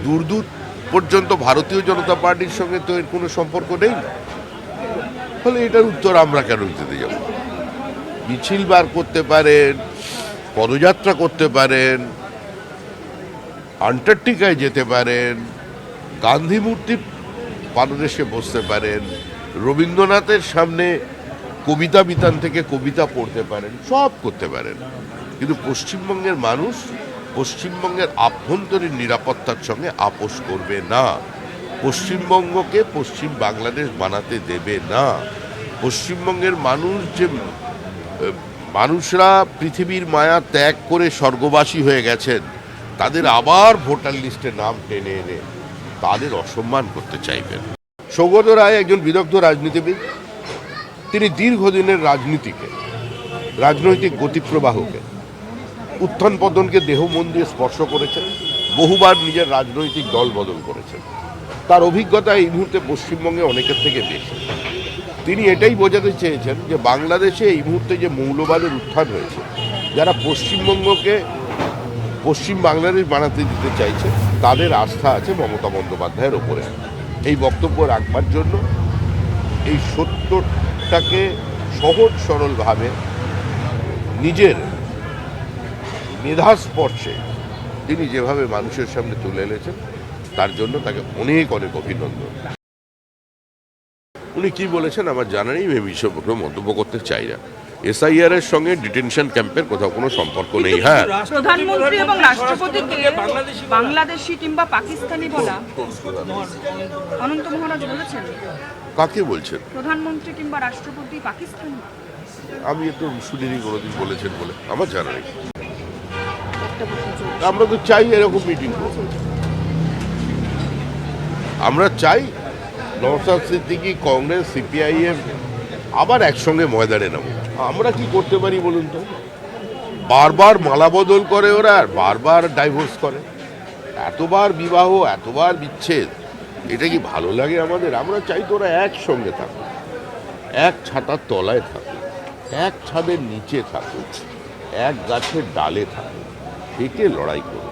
দূর দূর পর্যন্ত ভারতীয় জনতা পার্টির সঙ্গে তো এর কোনো সম্পর্ক নেই। ফলে এটার উত্তর আমরা কেন দিতে যাব? মিছিল বার করতে পারেন, পদযাত্রা করতে পারেন, আন্টার্কটিকায় যেতে পারেন, গান্ধী মূর্তির পাদদেশে বসতে পারেন, রবীন্দ্রনাথের সামনে কবিতা বিতান থেকে কবিতা পড়তে পারেন, সব করতে পারেন। কিন্তু পশ্চিমবঙ্গের মানুষ পশ্চিমবঙ্গের আভ্যন্তরীণ নিরাপত্তার সঙ্গে আপোষ করবে না। পশ্চিমবঙ্গকে পশ্চিম বাংলাদেশ বানাতে দেবে না। পশ্চিমবঙ্গের মানুষরা পৃথিবীর মায়া ত্যাগ করে স্বর্গবাসী হয়ে গেছেন, তাদের আবার ভোটার লিস্টে নাম টেনে এনে তাদের অসম্মান করতে চাইবেন। সৌগত রায় একজন বিদগ্ধ রাজনীতিবিদ। তিনি দীর্ঘদিনের রাজনৈতিক গতিপ্রবাহকে, উত্থান পতনকে দেহ মন দিয়ে স্পর্শ করেছেন, বহুবার নিজের রাজনৈতিক দল বদল করেছেন। তার অভিজ্ঞতা এই মুহূর্তে পশ্চিমবঙ্গে অনেকের থেকে বেশি। তিনি এটাই বোঝাতে চেয়েছেন যে বাংলাদেশে এই মুহূর্তে যে মৌলবাদের উত্থান হয়েছে, যারা পশ্চিমবঙ্গকে পশ্চিম বাংলাদেশ বানাতে দিতে চাইছে, তাদের আস্থা আছে মমতা বন্দ্যোপাধ্যায়ের ওপরে। এই বক্তব্য রাখবার জন্য এই সত্যটাকে সহজ সরলভাবে নিজের মেধাস্পর্শে তিনি যেভাবে মানুষের সামনে তুলে এনেছেন, তার জন্য তাকে অনেক অনেক অভিনন্দন। উনি কি বলেছেন আমার জানা নেই, আমি বিষয়ে মন্তব্য করতে চাই না। এসআইআর এর সঙ্গে ডিটেনশন ক্যাম্পের কোথাও কোনো সম্পর্ক নেই। হ্যাঁ, প্রধানমন্ত্রী এবং রাষ্ট্রপতিকে বাংলাদেশি কিংবা পাকিস্তানি বলা অনন্ত মহারাজ বলেছেন। কাকে বলছেন? প্রধানমন্ত্রী কিংবা রাষ্ট্রপতি পাকিস্তানি। আমি তো শুনিনি কোনোদিন বলেছেন বলে, আমার জানা নেই। আমরা তো চাই এরকম মিটিং করব। আমরা চাই নওশাদ সিদ্দিকী, কংগ্রেস, সিপিআইএম আবার একসঙ্গে ময়দানে নামো। আমরা কি করতে পারি বলুন তো? বারবার মালা বদল করে ওরা, আর বারবার ডাইভোর্স করে। এতবার বিবাহ, এতবার বিচ্ছেদ, এটা কি ভালো লাগে আমাদের? আমরা চাই তো ওরা একসঙ্গে থাকুক, এক ছাতার তলায় থাকুক, এক ছাদের নিচে থাকুক, এক গাছের ডালে থাকুক, থেকে লড়াই করুক।